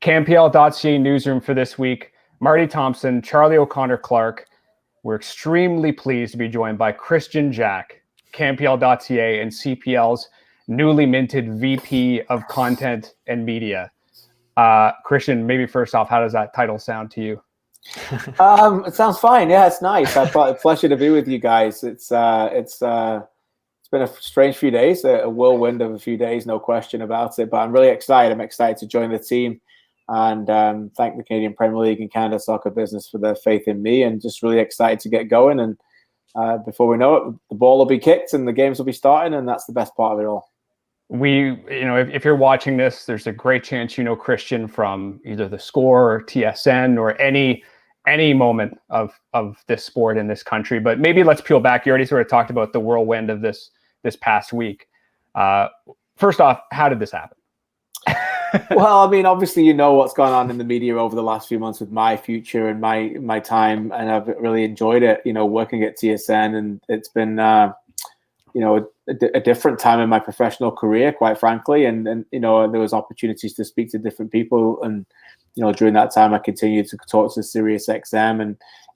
CanPL.ca Newsroom for this week. Marty Thompson, Charlie O'Connor-Clarke. We're extremely pleased to be joined by Kristian Jack, CanPL.ca and CPL's newly minted VP of Content and Media. Kristian, maybe first off, how does that title sound to you? It sounds fine. Yeah, it's nice. A pleasure to be with you guys. It's been a strange few days, a whirlwind of a few days, no question about it. But I'm really excited. I'm excited to join the team and thank the Canadian Premier League and Canada Soccer Business for their faith in me, and just really excited to get going. And before we know it, the ball will be kicked and the games will be starting, and that's the best part of it all. If you're watching this, there's a great chance you know Kristian from either The Score or TSN or any moment of this sport in this country. But maybe let's peel back. You already sort of talked about the whirlwind of this past week. First off, how did this happen? Well, I mean, obviously, you know what's gone on in the media over the last few months with my future and my time, and I've really enjoyed it. Working at TSN, and it's been a different time in my professional career, quite frankly. And there was opportunities to speak to different people, and during that time, I continued to talk to Sirius XM,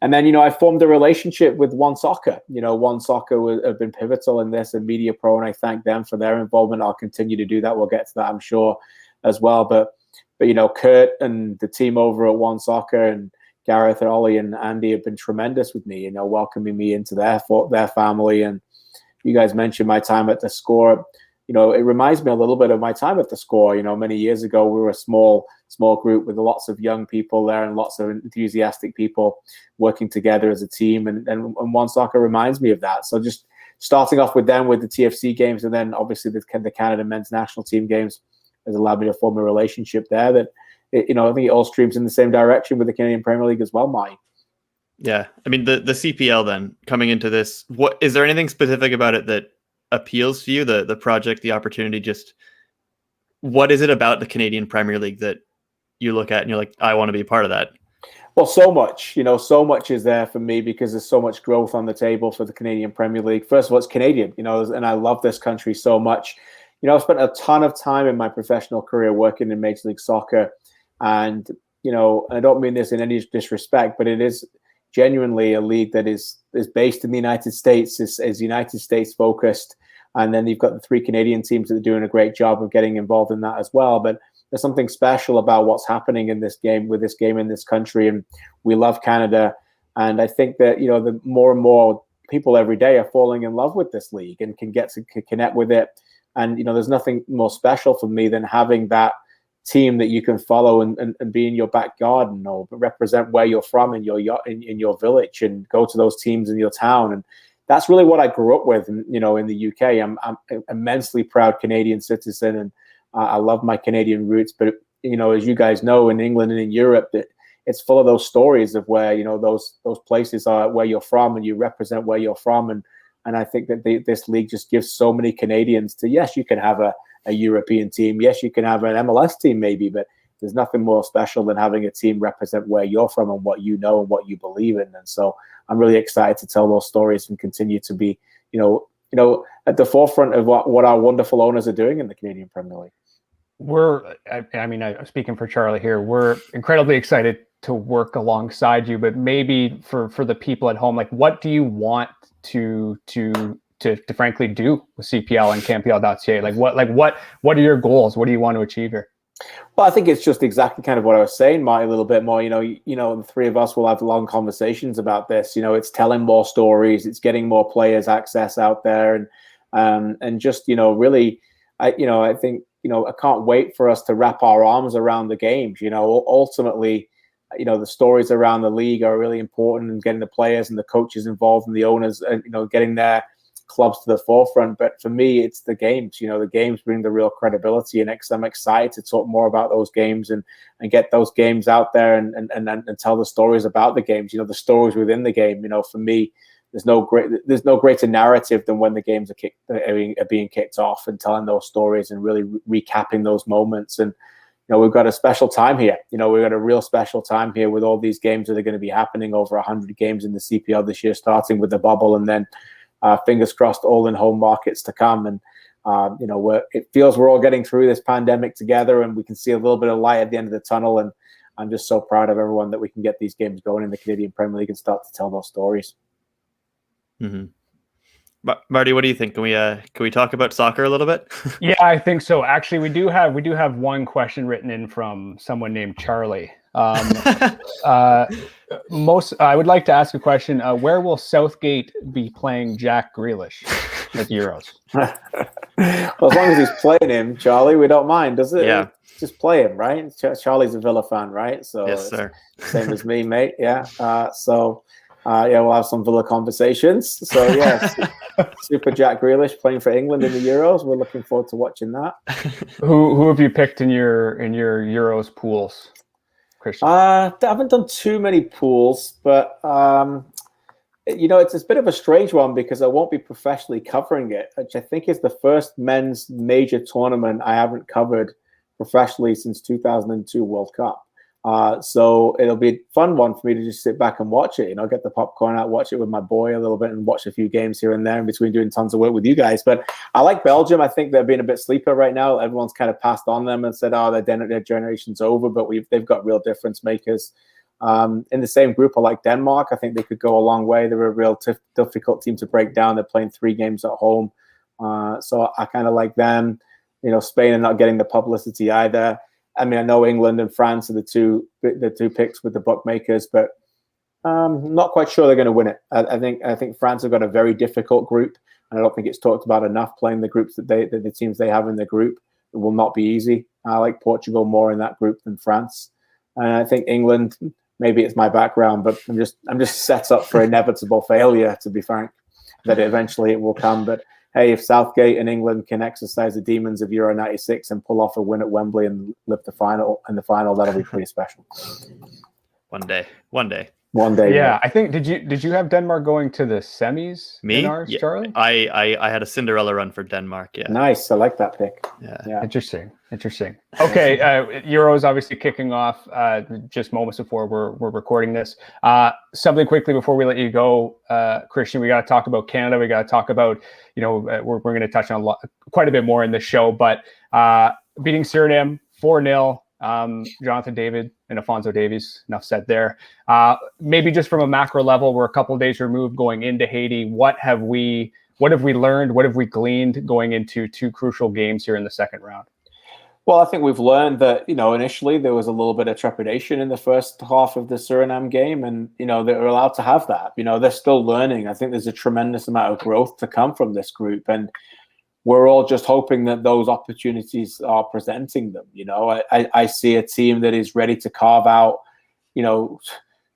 and then I formed a relationship with OneSoccer. OneSoccer have been pivotal in this, and MEDIAPRO, and I thank them for their involvement. I'll continue to do that. We'll get to that, I'm sure, as well. But Kurt and the team over at OneSoccer and Gareth and Ollie and Andy have been tremendous with me. Welcoming me into their family. And you guys mentioned my time at The Score. It reminds me a little bit of my time at The Score. Many years ago, we were a small group with lots of young people there and lots of enthusiastic people working together as a team. And OneSoccer reminds me of that. So just starting off with them with the TFC games, and then obviously the Canada men's national team games has allowed me to form a relationship there that, I think it all streams in the same direction with the Canadian Premier League as well, Mike. Yeah. I mean, the CPL then, coming into this, what is there anything specific about it that appeals to you, the project, the opportunity? Just what is it about the Canadian Premier League that you look at and you're like, I want to be a part of that? Well, so much, so much is there for me because there's so much growth on the table for the Canadian Premier League. First of all, it's Canadian, and I love this country so much. I've spent a ton of time in my professional career working in Major League Soccer, and I don't mean this in any disrespect, but it is genuinely a league that is based in the United States, is United States focused, and then you've got the 3 Canadian teams that are doing a great job of getting involved in that as well. But there's something special about what's happening in this game, with this game in this country, and we love Canada. And I think that the more and more people every day are falling in love with this league and can get to connect with it. And there's nothing more special for me than having that team that you can follow and be in your back garden, or represent where you're from in your village, and go to those teams in your town. And that's really what I grew up with. In the UK, I'm an immensely proud Canadian citizen, and I love my Canadian roots. But as you guys know, in England and in Europe, it's full of those stories of where those places are where you're from, and you represent where you're from. And I think that this league just gives so many Canadians to, yes, you can have a European team. Yes, you can have an MLS team maybe, but there's nothing more special than having a team represent where you're from and what you know and what you believe in. And so I'm really excited to tell those stories and continue to be, at the forefront of what our wonderful owners are doing in the Canadian Premier League. I'm speaking for Charlie here. We're incredibly excited to work alongside you, but maybe for the people at home, like, what do you want to frankly do with CPL and CanPL.ca? What are your goals? What do you want to achieve here? Well, I think it's just exactly kind of what I was saying, Marty, a little bit more. The 3 of us will have long conversations about this. It's telling more stories, it's getting more players access out there, and just really, I think I can't wait for us to wrap our arms around the games. Ultimately, the stories around the league are really important, and getting the players and the coaches involved and the owners, and getting their clubs to the forefront. But for me, it's the games. The games bring the real credibility, and I'm excited to talk more about those games and get those games out there and tell the stories about the games. The stories within the game. For me, there's no greater narrative than when the games are being kicked off, and telling those stories and really recapping those moments. And we've got a special time here. We've got a real special time here with all these games that are going to be happening, over 100 games in the CPL this year, starting with the bubble, and then fingers crossed, all in home markets to come. And It feels we're all getting through this pandemic together, and we can see a little bit of light at the end of the tunnel. And I'm just so proud of everyone that we can get these games going in the Canadian Premier League and start to tell those stories. Mm-hmm. Marty, what do you think? Can we talk about soccer a little bit? Yeah, I think so. Actually, we do have one question written in from someone named Charlie. I would like to ask a question. Where will Southgate be playing Jack Grealish at the Euros? Well, as long as he's playing him, Charlie, we don't mind, does it? Yeah. Just play him, right? Charlie's a Villa fan, right? So yes, sir. Same as me, mate. Yeah. We'll have some Villa conversations. So yes, Super Jack Grealish playing for England in the Euros. We're looking forward to watching that. Who have you picked in your Euros pools, Kristian? I haven't done too many pools, but it's a bit of a strange one because I won't be professionally covering it, which I think is the first men's major tournament I haven't covered professionally since 2002 World Cup. So it'll be a fun one for me to just sit back and watch it, get the popcorn out, watch it with my boy a little bit and watch a few games here and there in between doing tons of work with you guys. But I like Belgium. I think they're being a bit sleeper right now. Everyone's kind of passed on them and said, their generation's over, but they've got real difference makers. In the same group, I like Denmark. I think they could go a long way. They're a real difficult team to break down. They're playing 3 games at home. So I kind of like them. Spain are not getting the publicity either. I mean, I know England and France are the two picks with the bookmakers, but I'm not quite sure they're going to win it. I think France have got a very difficult group, and I don't think it's talked about enough. Playing the groups the teams they have in the group, it will not be easy. I like Portugal more in that group than France, and I think England. Maybe it's my background, but I'm just set up for inevitable failure. To be frank, that eventually it will come, but. Hey, if Southgate and England can exercise the demons of Euro '96 and pull off a win at Wembley and lift the final, that'll be pretty special. One day. Yeah, I think did you have Denmark going to the semis? Me? In ours, yeah. Charlie? I had a Cinderella run for Denmark. Yeah. Nice. I like that pick. Yeah. Interesting. Okay, Euros obviously kicking off just moments before we're recording this. Something quickly before we let you go, Kristian. We got to talk about Canada. We got to talk about we're going to touch on quite a bit more in this show, but beating Suriname 4-0. Jonathan David and Alphonso Davies, enough said there. Maybe just from a macro level, we're a couple of days removed going into Haiti. What have we learned? What have we gleaned going into 2 crucial games here in the second round? Well, I think we've learned that, initially there was a little bit of trepidation in the first half of the Suriname game, and, they're allowed to have that. They're still learning. I think there's a tremendous amount of growth to come from this group, and we're all just hoping that those opportunities are presenting them. I see a team that is ready to carve out,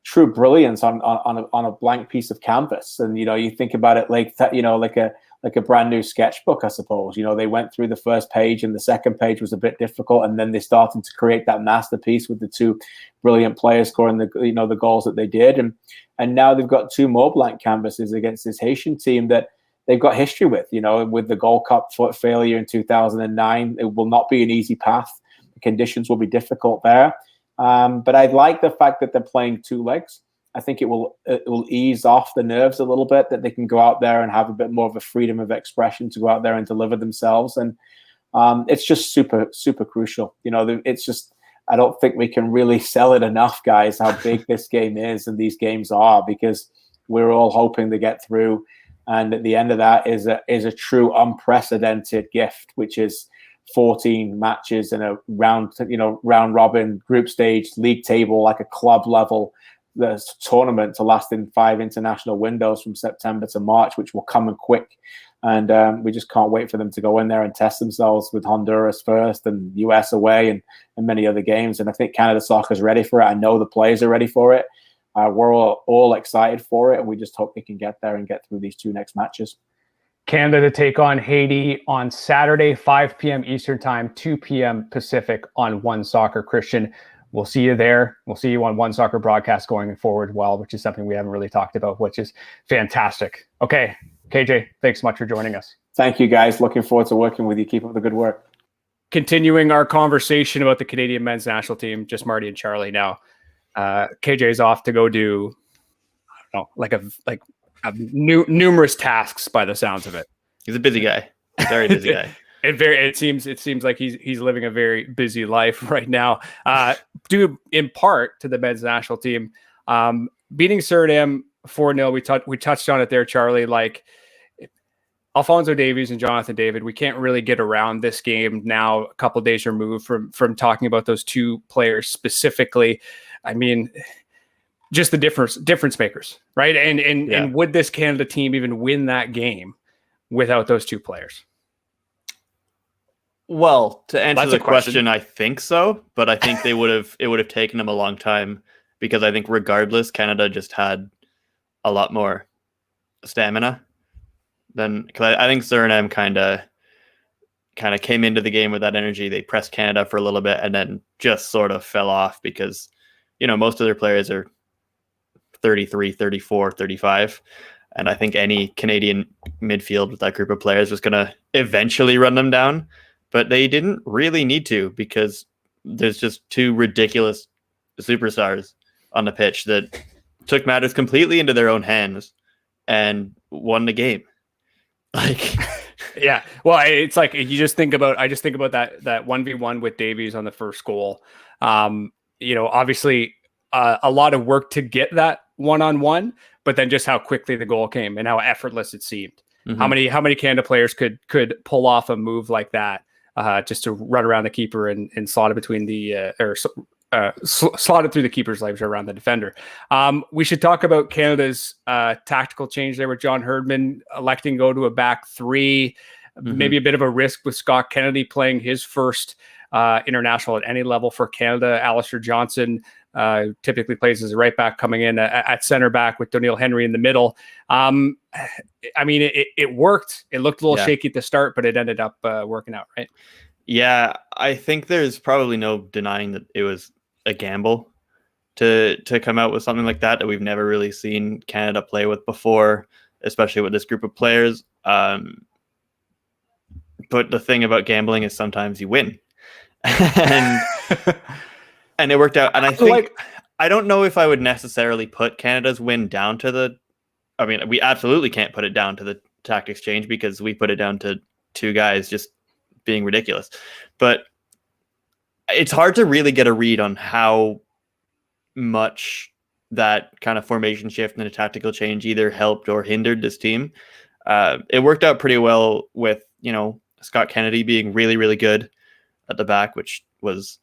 true brilliance on a blank piece of canvas. And you think about it like that, like a brand new sketchbook, I suppose. They went through the first page, and the second page was a bit difficult, and then they started to create that masterpiece with the 2 brilliant players scoring the goals that they did, and now they've got 2 more blank canvases against this Haitian team that they've got history with, with the Gold Cup failure in 2009. It will not be an easy path. The conditions will be difficult there. But I like the fact that they're playing 2 legs. I think it will ease off the nerves a little bit, that they can go out there and have a bit more of a freedom of expression to go out there and deliver themselves. And it's just super, super crucial. It's just, I don't think we can really sell it enough, guys, how big this game is and these games are, because we're all hoping to get through. And at the end of that is a true unprecedented gift, which is 14 matches in a round robin group stage league table, like a club level, the tournament to last in 5 international windows from September to March, which will come in quick. And we just can't wait for them to go in there and test themselves with Honduras first and US away and many other games. And I think Canada Soccer is ready for it. I know the players are ready for it. We're all excited for it, and we just hope we can get there and get through these 2 next matches. Canada to take on Haiti on Saturday, 5 p.m. Eastern Time, 2 p.m. Pacific on OneSoccer. Kristian, we'll see you there. We'll see you on OneSoccer broadcast going forward, which is something we haven't really talked about, which is fantastic. Okay, KJ, thanks so much for joining us. Thank you, guys. Looking forward to working with you. Keep up the good work. Continuing our conversation about the Canadian men's national team, just Marty and Charlie now. KJ's off to go do, I don't know, numerous tasks by the sounds of it. He's a busy guy. Very busy guy. It seems like he's living a very busy life right now. Due in part to the men's national team beating Suriname 4-0. We touched on it there, Charlie. Like Alphonso Davies and Jonathan David, we can't really get around this game now, a couple days removed from talking about those two players specifically. I mean, just the difference makers, right? And would this Canada team even win that game without those two players? Well, to answer the question, I think so, but I think it would have taken them a long time, because I think regardless, Canada just had a lot more stamina than, because I think Suriname kind of came into the game with that energy. They pressed Canada for a little bit and then just sort of fell off because, most of their players are 33, 34, 35. And I think any Canadian midfield with that group of players was going to eventually run them down. But they didn't really need to, because there's just two ridiculous superstars on the pitch that took matters completely into their own hands and won the game. Like, yeah. Well, it's like I just think about that 1v1 with Davies on the first goal. Obviously a lot of work to get that one-on-one, but then just how quickly the goal came and how effortless it seemed. Mm-hmm. How many Canada players could pull off a move like that? Just to run around the keeper and slot it between the slot it through the keeper's legs or around the defender. We should talk about Canada's tactical change there with John Herdman electing to go to a back three. Mm-hmm. Maybe a bit of a risk with Scott Kennedy playing his first international at any level for Canada. Alistair Johnson typically plays as a right back, coming in at center back with Daniil Henry in the middle. I mean, it worked. It looked a little shaky at the start, but it ended up working out, right? Yeah, I think there's probably no denying that it was a gamble to come out with something like that we've never really seen Canada play with before, especially with this group of players. But the thing about gambling is sometimes you win. And and it worked out. And I think, I don't know if I would necessarily put Canada's win down to we absolutely can't put it down to the tactics change, because we put it down to two guys just being ridiculous. But it's hard to really get a read on how much that kind of formation shift and a tactical change either helped or hindered this team. It worked out pretty well with, Scott Kennedy being really, really good at the back, which was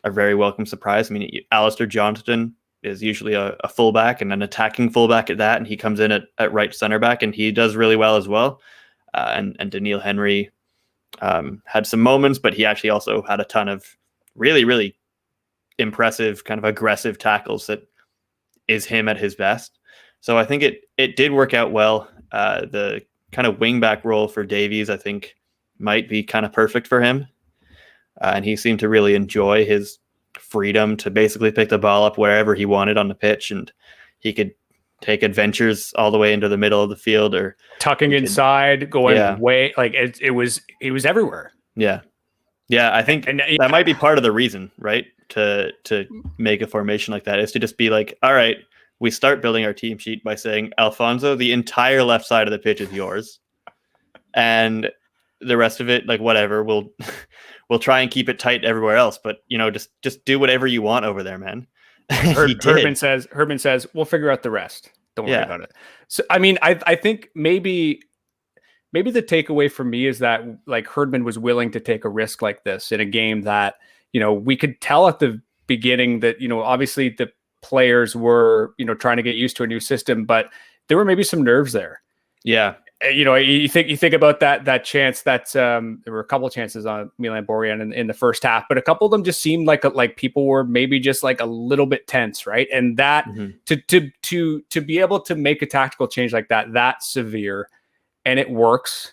a very welcome surprise. I mean, Alistair Johnston is usually a fullback and an attacking fullback at that, and he comes in at right center back, and he does really well as well. And Daniil Henry had some moments, but he actually also had a ton of really, really impressive kind of aggressive tackles that is him at his best. So I think it did work out well. The kind of wingback role for Davies, I think, might be kind of perfect for him. And he seemed to really enjoy his freedom to basically pick the ball up wherever he wanted on the pitch, and he could take adventures all the way into the middle of the field, or tucking inside, going way, like it was everywhere. Yeah. I think that might be part of the reason, right? To make a formation like that is to just be like, all right, we start building our team sheet by saying, Alfonso, the entire left side of the pitch is yours, and the rest of it, like, whatever, we'll try and keep it tight everywhere else, but just do whatever you want over there, man. Herdman says, we'll figure out the rest. Don't worry about it. So, I mean, I think maybe the takeaway for me is that, like, Herdman was willing to take a risk like this in a game that, we could tell at the beginning that, obviously the players were, trying to get used to a new system, but there were maybe some nerves there. Yeah. You think about that chance that there were a couple of chances on Milan Borjan in the first half, but a couple of them just seemed like people were maybe just like a little bit tense, right? And that to be able to make a tactical change like that severe, and it works,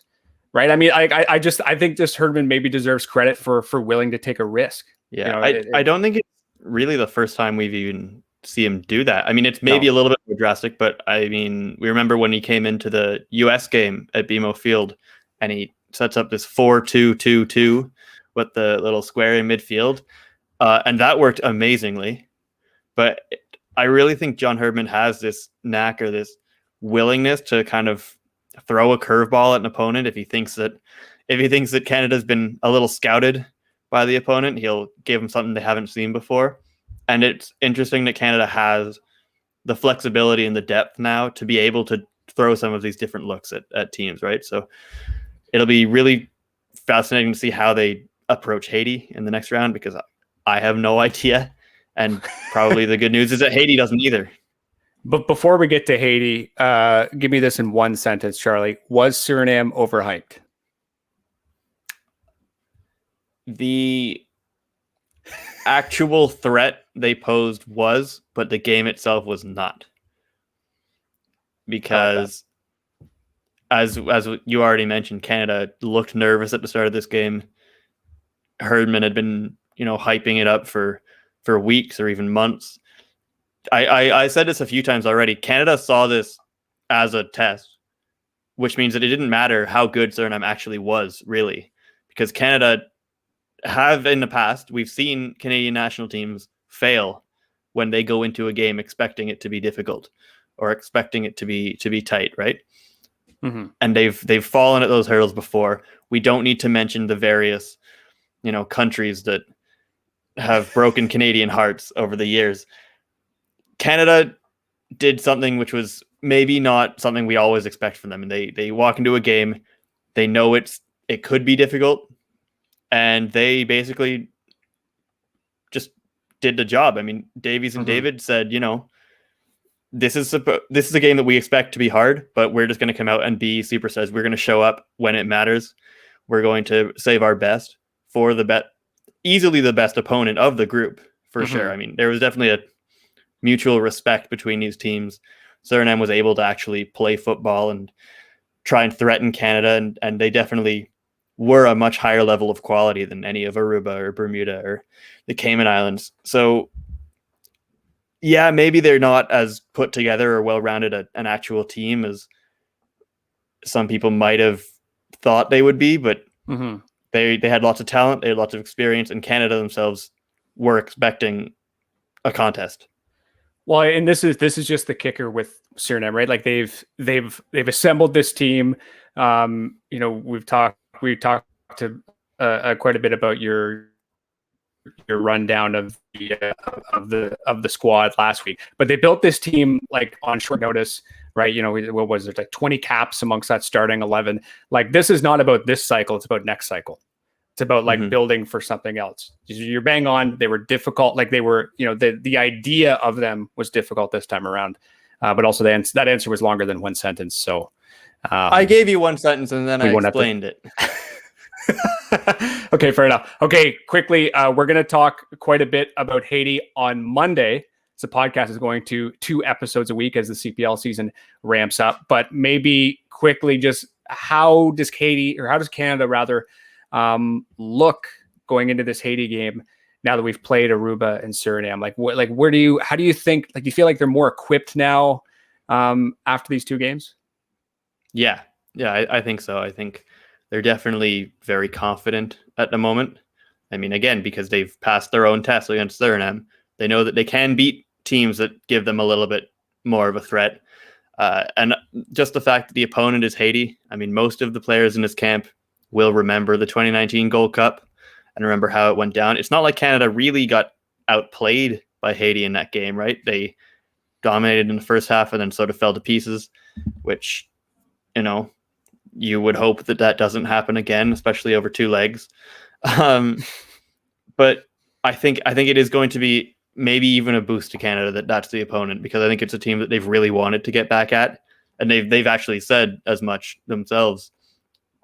right? I mean, I think just Herdman maybe deserves credit for willing to take a risk. Yeah, I don't think it's really the first time we've even see him do that. I mean, it's maybe a little bit more drastic, but I mean, we remember when he came into the US game at BMO Field and he sets up this 4-2-2-2 with the little square in midfield. And that worked amazingly. But I really think John Herdman has this knack or this willingness to kind of throw a curveball at an opponent if he thinks that Canada's been a little scouted by the opponent. He'll give them something they haven't seen before. And it's interesting that Canada has the flexibility and the depth now to be able to throw some of these different looks at teams, right? So it'll be really fascinating to see how they approach Haiti in the next round, because I have no idea. And probably the good news is that Haiti doesn't either. But before we get to Haiti, give me this in one sentence, Charlie. Was Suriname overhyped? The actual threat they posed was, but the game itself was not. Because as you already mentioned, Canada looked nervous at the start of this game. Herdman had been, hyping it up for weeks or even months. I said this a few times already. Canada saw this as a test, which means that it didn't matter how good Suriname actually was, really, because Canada have in the past, we've seen Canadian national teams fail when they go into a game expecting it to be difficult or expecting it to be tight, right? Mm-hmm. And they've fallen at those hurdles before. We don't need to mention the various, countries that have broken Canadian hearts over the years. Canada did something which was maybe not something we always expect from them. And they walk into a game, they know it could be difficult, and they basically just did the job. I mean, Davies and David said, this is a game that we expect to be hard, but we're just going to come out and be superstars. We're going to show up when it matters. We're going to save our best for easily the best opponent of the group, for sure. I mean, there was definitely a mutual respect between these teams. Suriname was able to actually play football and try and threaten Canada, and they definitely were a much higher level of quality than any of Aruba or Bermuda or the Cayman Islands. So yeah, maybe they're not as put together or well-rounded an actual team as some people might have thought they would be, but they had lots of talent, they had lots of experience, and Canada themselves were expecting a contest. Well, and this is just the kicker with Suriname, right? Like they've assembled this team. We've talked to quite a bit about your rundown of the squad last week, but they built this team like on short notice, right? What was it, like 20 caps amongst that starting 11? Like, this is not about this cycle; it's about next cycle. It's about like building for something else. You're bang on. They were difficult. Like they were, the idea of them was difficult this time around, but also that answer was longer than one sentence. So I gave you one sentence and then I explained it. Okay, fair enough. Okay, quickly, we're going to talk quite a bit about Haiti on Monday. So the podcast is going to 2 episodes a week as the CPL season ramps up. But maybe quickly, just how does Canada rather look going into this Haiti game now that we've played Aruba and Suriname? How do you think? Like, do you feel like they're more equipped now after these 2 games? Yeah, I think so. I think they're definitely very confident at the moment. I mean, again, because they've passed their own test against Suriname, they know that they can beat teams that give them a little bit more of a threat. And just the fact that the opponent is Haiti, I mean, most of the players in this camp will remember the 2019 Gold Cup and remember how it went down. It's not like Canada really got outplayed by Haiti in that game, right? They dominated in the first half and then sort of fell to pieces, which, you would hope that doesn't happen again, especially over 2 legs. But I think it is going to be maybe even a boost to Canada that's the opponent, because I think it's a team that they've really wanted to get back at, and they've actually said as much themselves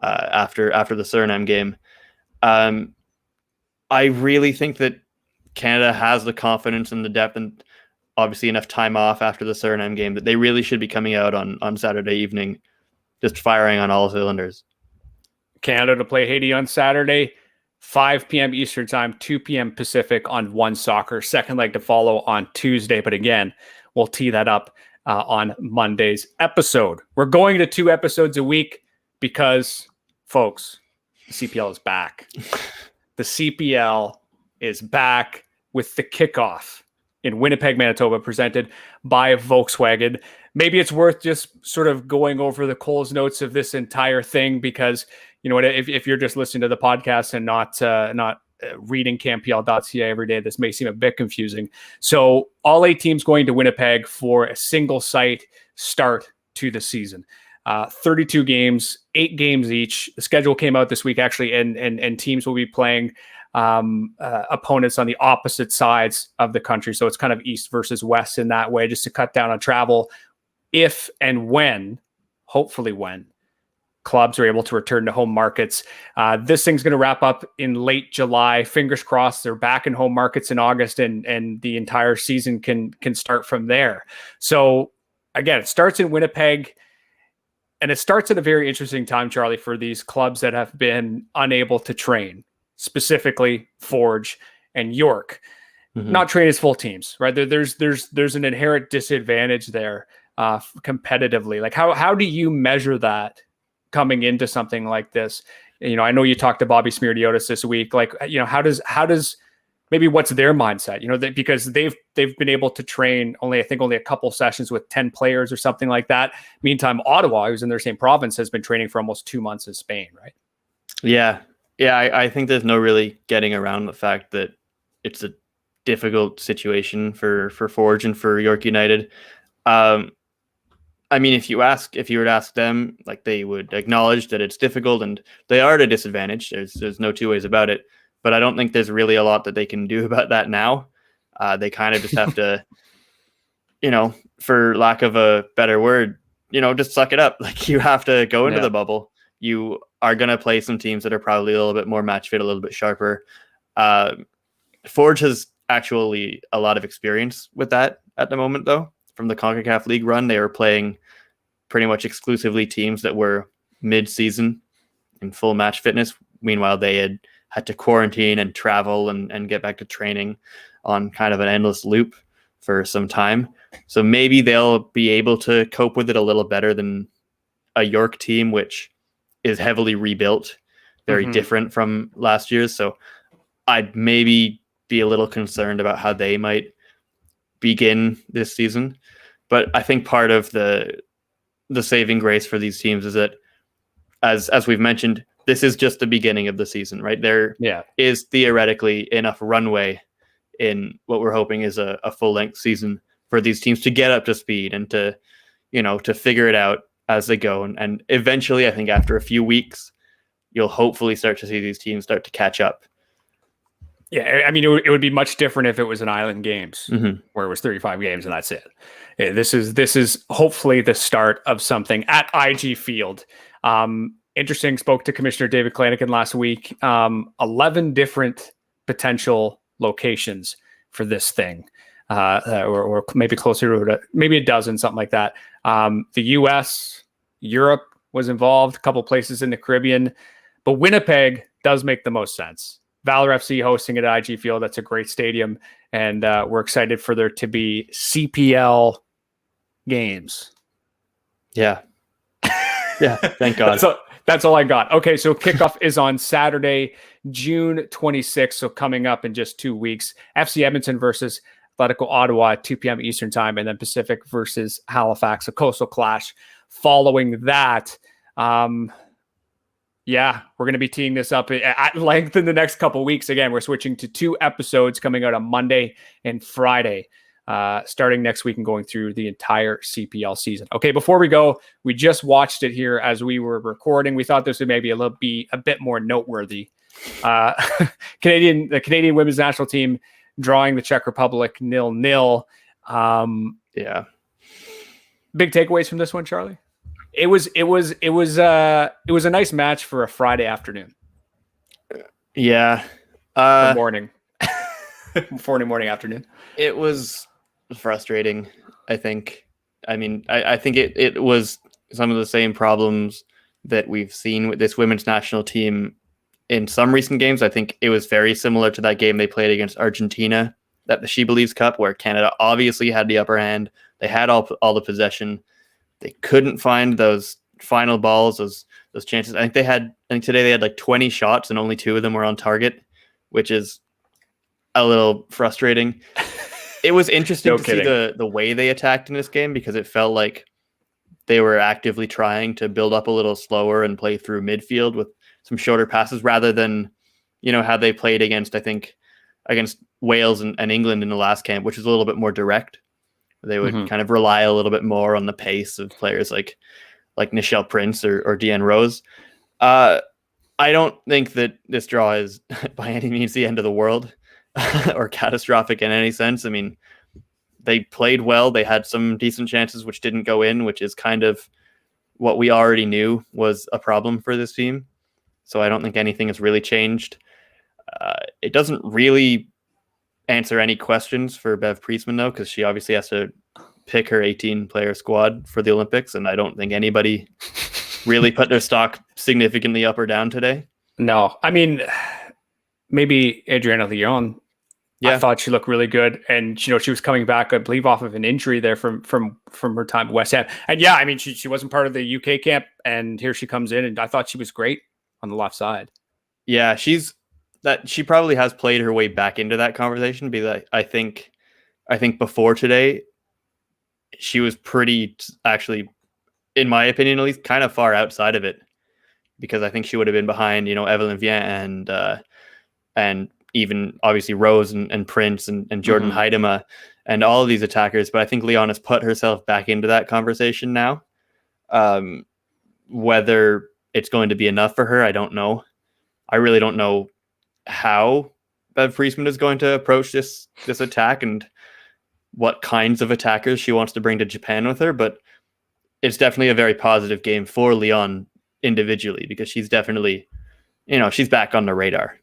after the Suriname game. I really think that Canada has the confidence and the depth and obviously enough time off after the Suriname game that they really should be coming out on Saturday evening just firing on all cylinders. Canada to play Haiti on Saturday, 5 p.m. Eastern time, 2 p.m. Pacific on OneSoccer. Second leg to follow on Tuesday. But again, we'll tee that up on Monday's episode. We're going to 2 episodes a week because, folks, the CPL is back. The CPL is back with the kickoff in Winnipeg, Manitoba, presented by Volkswagen. Maybe it's worth just sort of going over the Coles notes of this entire thing, because you know what, if you're just listening to the podcast and not reading CanPL.ca every day, this may seem a bit confusing. So all 8 teams going to Winnipeg for a single site start to the season. 32 games, 8 games each. The schedule came out this week, actually, and teams will be playing opponents on the opposite sides of the country. So it's kind of east versus west in that way, just to cut down on travel if and when, hopefully when, clubs are able to return to home markets. This thing's going to wrap up in late July. Fingers crossed they're back in home markets in August, and the entire season can start from there. So again, it starts in Winnipeg, and it starts at a very interesting time, Charlie, for these clubs that have been unable to train, specifically Forge and York. Not train as full teams, right? There's an inherent disadvantage there competitively. Like how do you measure that coming into something like this? You know, I know you talked to Bobby Smirdiotis this week. Like, you know, how does maybe what's their mindset? You know, because they've been able to train only a couple sessions with 10 players or something like that. Meantime, Ottawa, who's in their same province, has been training for almost 2 months in Spain, right? Yeah, I think there's no really getting around the fact that it's a difficult situation for Forge and for York United. I mean, if you were to ask them, like, they would acknowledge that it's difficult and they are at a disadvantage. There's no two ways about it. But I don't think there's really a lot that they can do about that now. They kind of just have to, you know, for lack of a better word, you know, just suck it up. Like, you have to go into the bubble. You are going to play some teams that are probably a little bit more match fit, a little bit sharper. Forge has actually a lot of experience with that at the moment, though. From the CONCACAF League run, they were playing pretty much exclusively teams that were mid-season in full match fitness. Meanwhile, they had to quarantine and travel and get back to training on kind of an endless loop for some time. So maybe they'll be able to cope with it a little better than a York team, which is heavily rebuilt, very different from last year's. So I'd maybe be a little concerned about how they might begin this season. But I think part of the saving grace for these teams is that, as we've mentioned, this is just the beginning of the season, right? There is theoretically enough runway in what we're hoping is a full-length season for these teams to get up to speed and to figure it out as they go. And eventually, I think after a few weeks, you'll hopefully start to see these teams start to catch up. Yeah, I mean, it would be much different if it was an Island Games where it was 35 games and that's it. This is hopefully the start of something at IG Field. Interesting, spoke to Commissioner David Klanikin last week. 11 different potential locations for this thing, or maybe closer to maybe a dozen, something like that. The U.S., Europe was involved, a couple places in the Caribbean, but Winnipeg does make the most sense. Valor FC hosting it at IG Field. That's a great stadium, and we're excited for there to be CPL games. Yeah. Yeah, thank God. That's all I got. Okay, so kickoff is on Saturday, June 26th, so coming up in just 2 weeks. FC Edmonton versus Atletico Ottawa at 2 p.m. Eastern time, and then Pacific versus Halifax, a coastal clash. Following that, yeah, we're going to be teeing this up at length in the next couple weeks. Again, we're switching to 2 episodes coming out on Monday and Friday, starting next week and going through the entire CPL season. Okay, before we go, we just watched it here as we were recording. We thought this would maybe be a bit more noteworthy. The Canadian women's national team drawing the Czech Republic 0-0. Yeah. Big takeaways from this one, Charlie? It was a nice match for a Friday afternoon. Yeah. Morning. Morning, afternoon. It was frustrating, I think. I mean, I think it was some of the same problems that we've seen with this women's national team in some recent games. I think it was very similar to that game they played against Argentina at the She Believes Cup, where Canada obviously had the upper hand. They had all the possession. They couldn't find those final balls, those chances. I think today they had like 20 shots and only 2 of them were on target, which is a little frustrating. It was interesting No to kidding. see the way they attacked in this game, because it felt like they were actively trying to build up a little slower and play through midfield with some shorter passes rather than, how they played against Wales and England in the last camp, which is a little bit more direct. They would kind of rely a little bit more on the pace of players like Nichelle Prince or Deanne Rose. I don't think that this draw is by any means the end of the world or catastrophic in any sense. I mean, they played well. They had some decent chances which didn't go in, which is kind of what we already knew was a problem for this team. So I don't think anything has really changed. It doesn't really answer any questions for Bev Priestman, though, because she obviously has to pick her 18-player squad for the Olympics, and I don't think anybody really put their stock significantly up or down today. No, I mean, maybe Adriana Leon. Yeah. I thought she looked really good, and she was coming back, I believe, off of an injury there from her time at West Ham. And yeah, I mean, she wasn't part of the UK camp, and here she comes in, and I thought she was great on the left side. Yeah, she probably has played her way back into that conversation, because I think before today, she was pretty, actually, in my opinion, at least, kind of far outside of it, because I think she would have been behind, Evelyn Viens and even obviously Rose and Prince and Jordan Heidema and all of these attackers. But I think Leon has put herself back into that conversation now. Whether it's going to be enough for her, I don't know. I really don't know how Bev Priestman is going to approach this attack and what kinds of attackers she wants to bring to Japan with her. But it's definitely a very positive game for Leon individually, because she's definitely, she's back on the radar.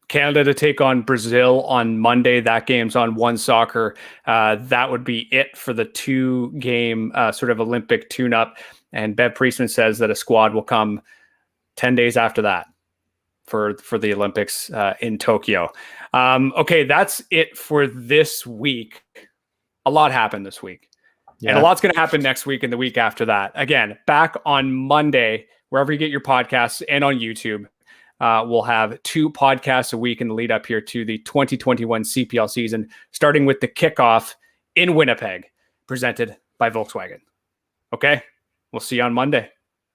Canada to take on Brazil on Monday. That game's on OneSoccer. That would be it for the 2-game sort of Olympic tune-up. And Bev Priestman says that a squad will come 10 days after that for the Olympics in Tokyo. Okay, that's it for this week. A lot happened this week. Yeah. And a lot's going to happen next week and the week after that. Again, back on Monday, wherever you get your podcasts, and on YouTube. We'll have 2 podcasts a week in the lead up here to the 2021 CPL season, starting with the kickoff in Winnipeg, presented by Volkswagen. Okay, we'll see you on Monday.